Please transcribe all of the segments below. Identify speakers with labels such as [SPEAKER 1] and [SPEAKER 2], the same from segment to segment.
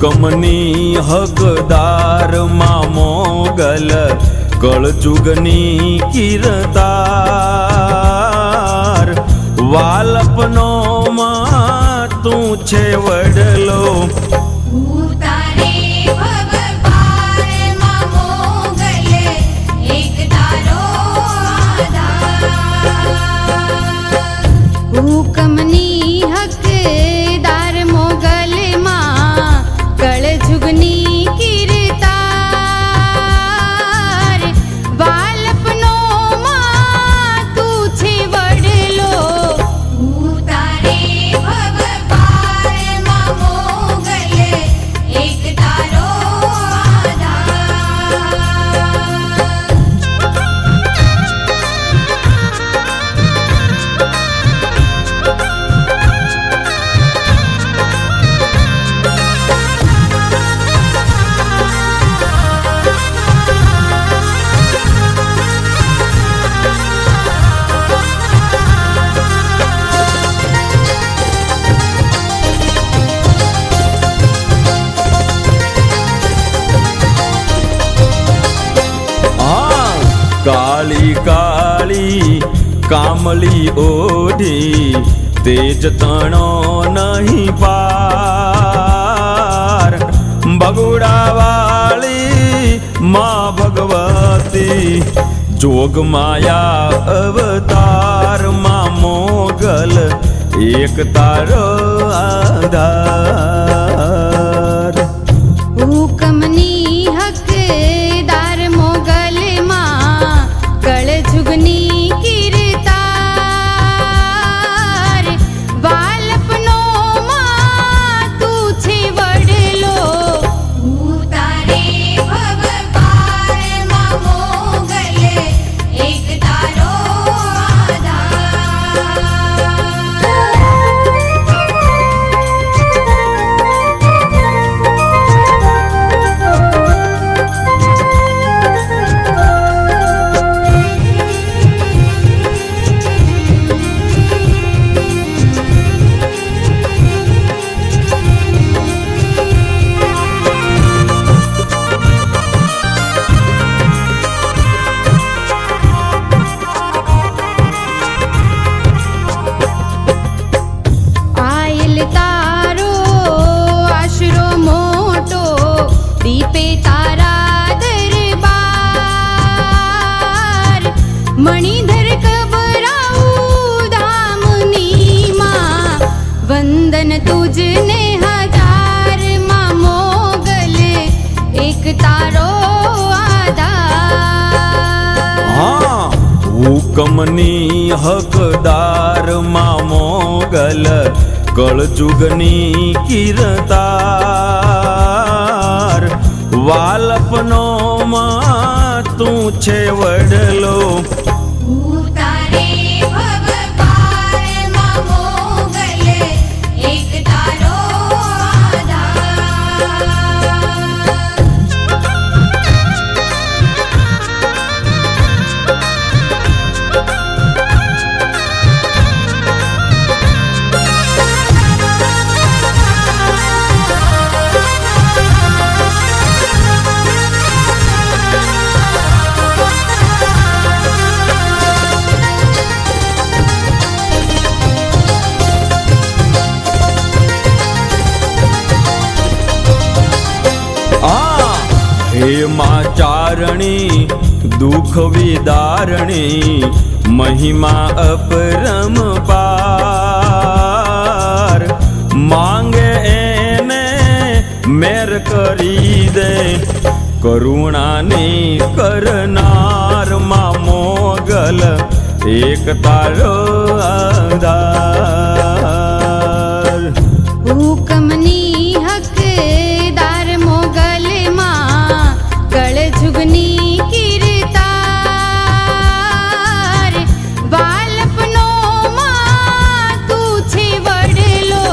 [SPEAKER 1] હુકમની હકદાર માં મોગલ કળજુગની કીર્તાર વાલપનો માં તું છે વડલો
[SPEAKER 2] હુકમની હકદાર મોગલ માં કળજુગની કીર્તાર વાલપનો માં તું છે વડલો
[SPEAKER 1] કાળી કાળી કામલી ઓઢી તેજ તણો નહીં પાર બગુડાવાળી માં ભગવતી જોગ માયા અવતાર માં મોગલ એક તારો આધાર
[SPEAKER 2] હુકમની હકદાર મોગલ માં કળજુગની કીર્તાર વાલપનો માં તું છે વડલો મણિધર કબરાઉ ધામની માં વંદન તુજને હજાર માં મોગલ એક તારો આધાર
[SPEAKER 1] હુકમની હકદાર માં મોગલ કળજુગની કીર્તાર વાલપનો માં તું છે વડલો હે માં ચારણી દુઃખ વિદારણી મહિમા અપરમ પાર માંગે એને મેર કરી દે કરુણાની કરનાર માં મોગલ એક તારો આધાર
[SPEAKER 2] હુકમની હકદાર મોગલ માં કળજુગની કીર્તાર વાલપનો માં તું છે વડલો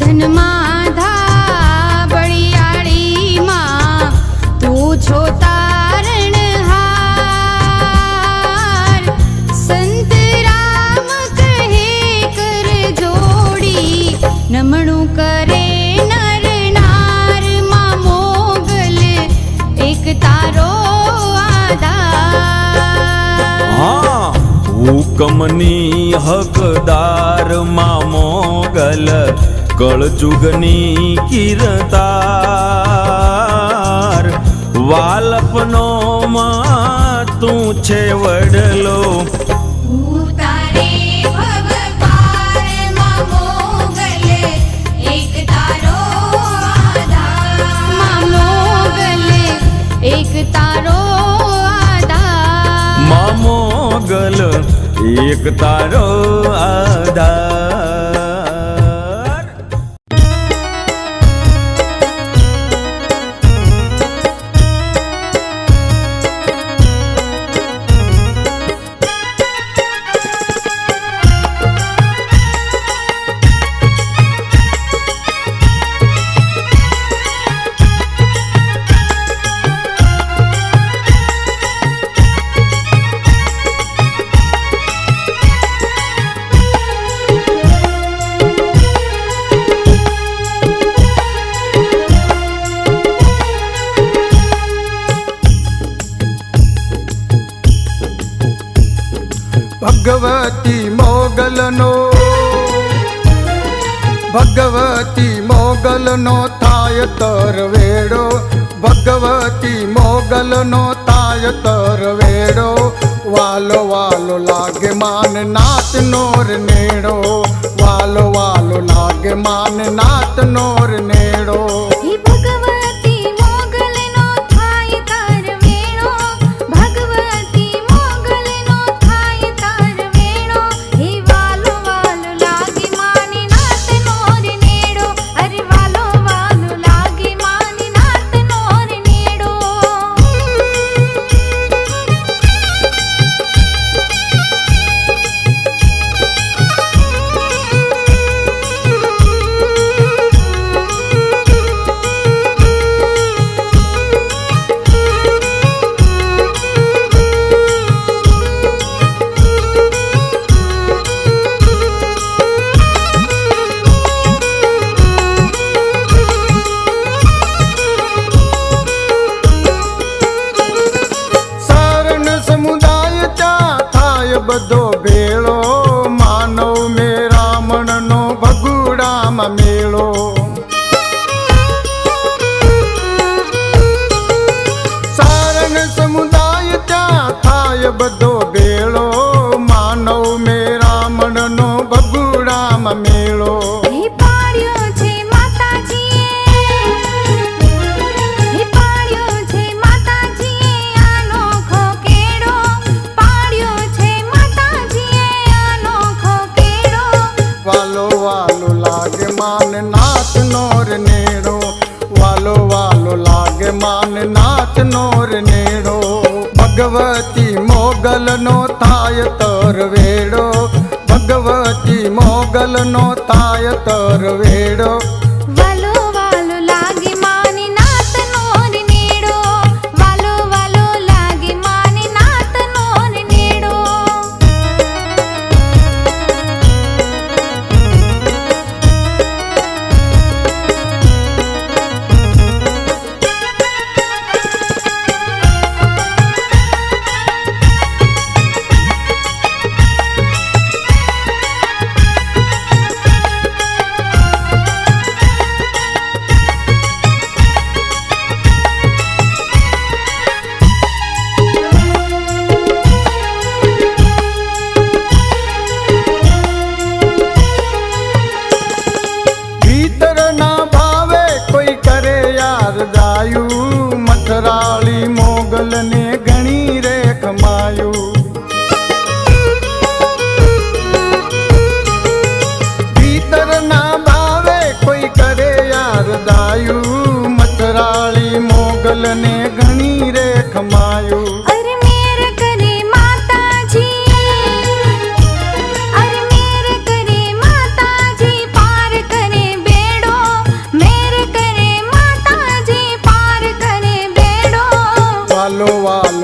[SPEAKER 2] ધનમાં ધાબળિયાળીમાં તું છો તારણહાર. સંત રામ કહે કર જોડી નમણું કરે નર નાર. માં મોગલ એક તારો આધાર.
[SPEAKER 1] હા હુકમની હકદાર માં મોગલ કળજુગની કીર્તાર. વાલપનો માં તું છે વડલો
[SPEAKER 2] ઉતારે ભગવાન માં મોગલ એક તારો આધાર. માં મોગલ એક તારો આધાર.
[SPEAKER 1] માં મોગલ એક તારો આધાર.
[SPEAKER 3] ભગવતી મોગલનો ભગવતી મોગલનો થાય તરવેડો. ભગવતી મોગલનો થાય તરવેડો. વાલો વાલો લાગે માન નાથ નોર નેડો. વાલો વાલો લાગે માન નાથ નોર નેડો.
[SPEAKER 2] હે ભગવતી મોગલનો થાય તરવેણો. ભગવતી મોગલનો થાય તરવેણો. હે વાલો વાલો લાગે માને નાથ નોર નેડો. અરે વાલો વાલો લાગે માને નાથ નોર નેડો.
[SPEAKER 3] સારણ સમુદાય ત્યાં થાય બધો ભેળો. માનવ મે રામણનો ભગુડામાં મેળો. સારણ સમુદાય ત્યાં થાય બધો ભેળો. માનવ મે રામણનો ભગુડામાં મેળો.
[SPEAKER 2] હે પાડ્યો છે માતાજીએ. હે પાડ્યો છે માતાજીએ અનોખો કેડો. પાડ્યો છે માતાજીએ અનોખો કેડો.
[SPEAKER 3] વાલો વાલો લાગે માન નાથ નોર નેડો. વાલો વાલો લાગે માન નાથ નોર નેડો. ભગવતી મોગલનો થાય તરવેડો. ભગવતી મોગલનો થાય તરવેડો.
[SPEAKER 2] વાલો વાલો લાગે માને નાથ નોર નેડો. વાલો વાલો લાગે માને નાથ નોર નેડો.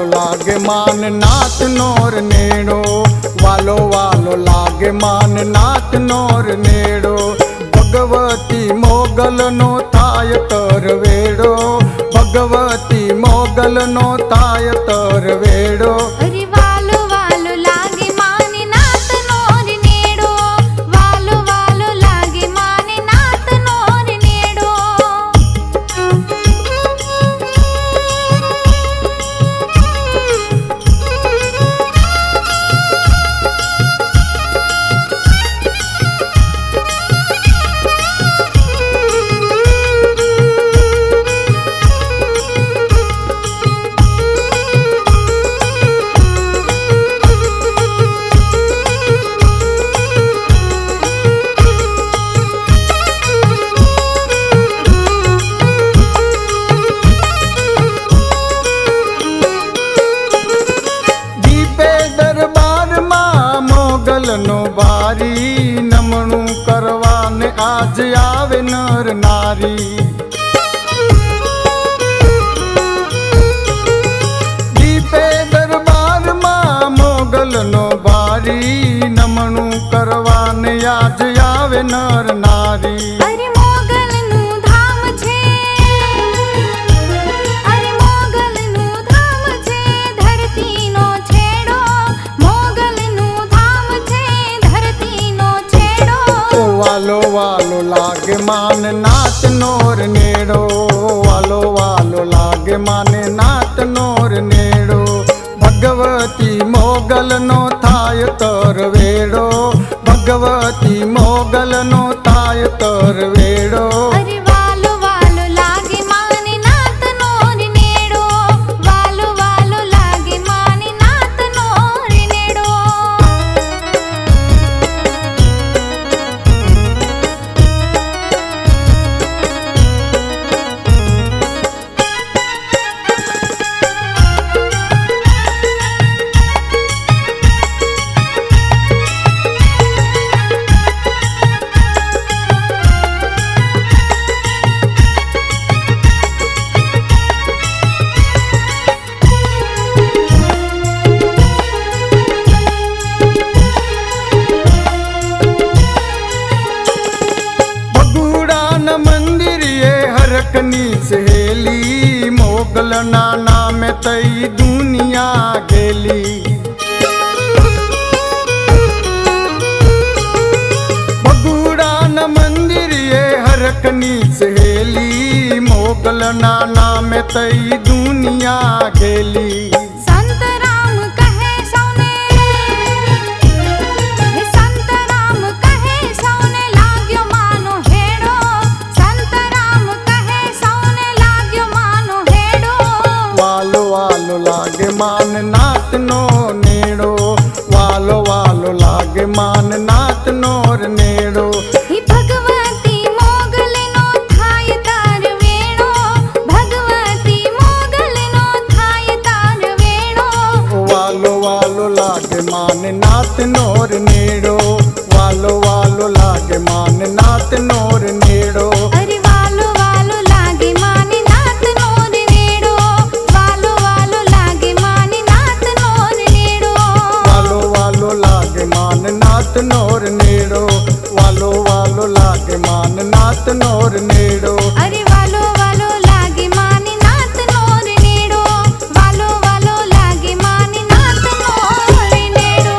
[SPEAKER 3] વાલો લાગે માન નાથ નોર નેડો વાલો વાલો લાગે માન નાથ નોર નેડો ભગવતી મોગલનો થાય તરવેડો ભગવતી મોગલનો થાય તરવેડો
[SPEAKER 2] અરે વાલો વાલો લાગે માને નાથ નોર નેડો વાલો વાલો લાગે માને નાથ નોર નેડો
[SPEAKER 3] દીપે દરબારમાં મોગલનો બારી નમણું કરવાને આજ આવે નર નારી દીપે દરબારમાં મોગલનો બારી નમણું કરવાને આજ આવે નર નારી
[SPEAKER 2] અરે મોગલનું ધામ છે અરે મોગલનું ધામ છે ધરતીનો છેડો મોગલનું ધામ છે ધરતીનો છેડો
[SPEAKER 3] વાલો વાલો લાગે માન નાથ નોર નેડો વાલો વાલો લાગે માને નાથ નોર નેડો ભગવતી મોગલનો થાય તરવેડો ભગવતી મોગલનો થાય તરવેડો
[SPEAKER 2] અરે વાલો વાલો લાગે માને નાથ નોર નેડો વાલો વાલો લાગે માને નાથ નોર નેડો
[SPEAKER 3] બગુડાના મંદિરે હરકની સહેલી મોગલના નામે તઈ દુનિયા ગેલી બગુડાના મંદિરે હરકની સહેલી મોગલના નામે તઈ દુનિયા ગેલી
[SPEAKER 2] સંત રામ કહે સૌને હે સંત રામ કહે સૌને લાગ્યો માનો હેડો સંત રામ કહે સૌને લાગ્યો માનો હેડો
[SPEAKER 3] વાલો વાલો લાગે માન નાથ નો નેડો વાલો વાલો લાગે માન નાથ નોર નેડો
[SPEAKER 2] હે ભગવતી મોગલનો થાય તાર વેણો ભગવતી મોગલનો થાય તાર વેણો
[SPEAKER 3] વાલો વાલો લાગે માન નાથ નોર નેડો વાલો વાલો લાગે માન નાથ નોર નેડો
[SPEAKER 2] અરે વાલો વાલો લાગે માને નાથ નોર નેડો વાલો વાલો લાગે માને નાથ નોર નેડો
[SPEAKER 3] વાલો વાલો લાગે માન નાથ નોર નેડો વાલો વાલો લાગે માન નાથ નોર નેડો
[SPEAKER 2] અરે વાલો વાલો લાગે માને નાથ નોર નેડો વાલો વાલો લાગે માને નાથ નોર નેડો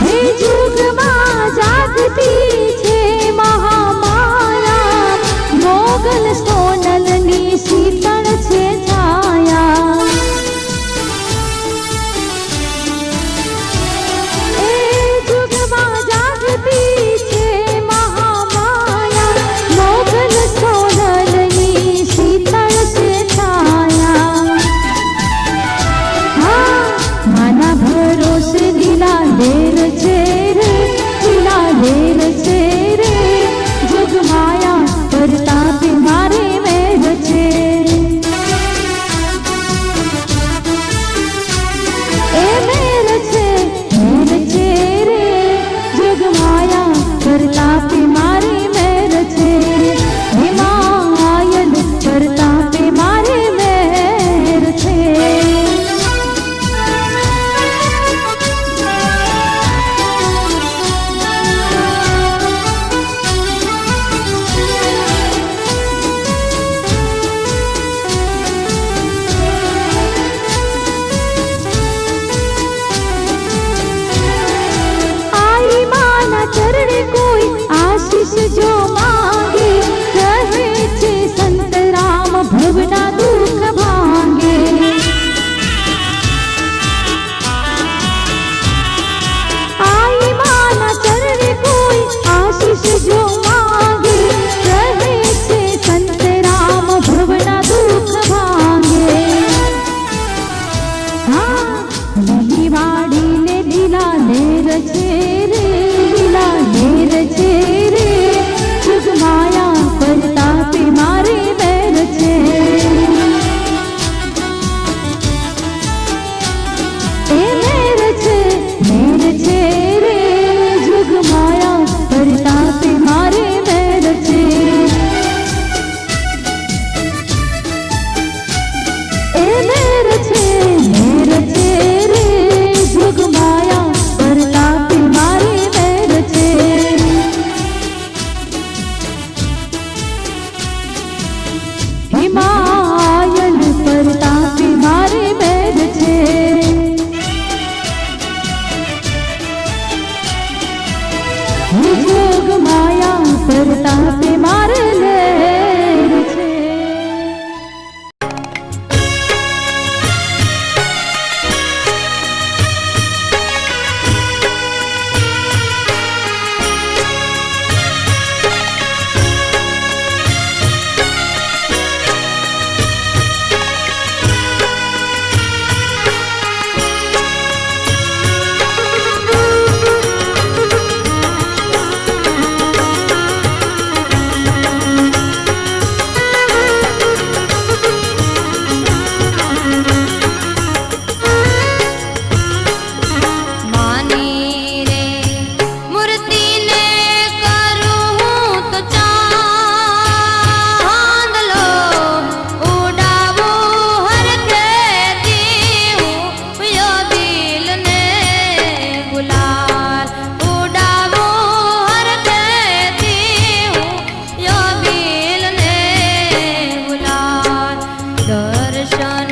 [SPEAKER 2] હે જુગમાં જાગતી છે મહામાયા, મોગલ સોનલની શીતળ છે છાયા. એ જુગમાં જાગતી છે મહામાયા, મોગલ સોનલની શીતળ છે છાયા. હા, માના ભરોસે દિલા લેર છે રે, દિલા લેર છે રે, જુગમાયા પરતાપે મારે મેર છે. એ મેર છે રે, જુગમાયા પરતાપે મારે મેર છે. હિમાયલ પરતાપે મારે મેર છે. आई माना चरणे कोई आशीष जो मांगे, कहे छे संत राम भवना दुख भांगे. आई माना चरणे कोई आशीष जो मांगे, कहे छे संत राम भवना दुख भांगे. हाँ, લીલી વાડીને દિલા લેર છે રે, દિલા લેર છે રે, જુગમાયા પરતાપે મારે મેર છે. એ મેર છે રે, જુગમાયા પરતાપે મારે મેર છે. એ મેર છે રે, જુગમાયા પરતાપે મારે મેર છે. હિમાયલ પરતાપે મારે મેર છે. જુગમાયા પરતાપે મારે મેર છે. માની રે મૂર્તિને કરું તો ચાંદલો, ઉડાવું હરખેથી હું યો દિલને ગુલાલ, ઉડાવું હરખેથી હું યો દિલને ગુલાલ. દર્શન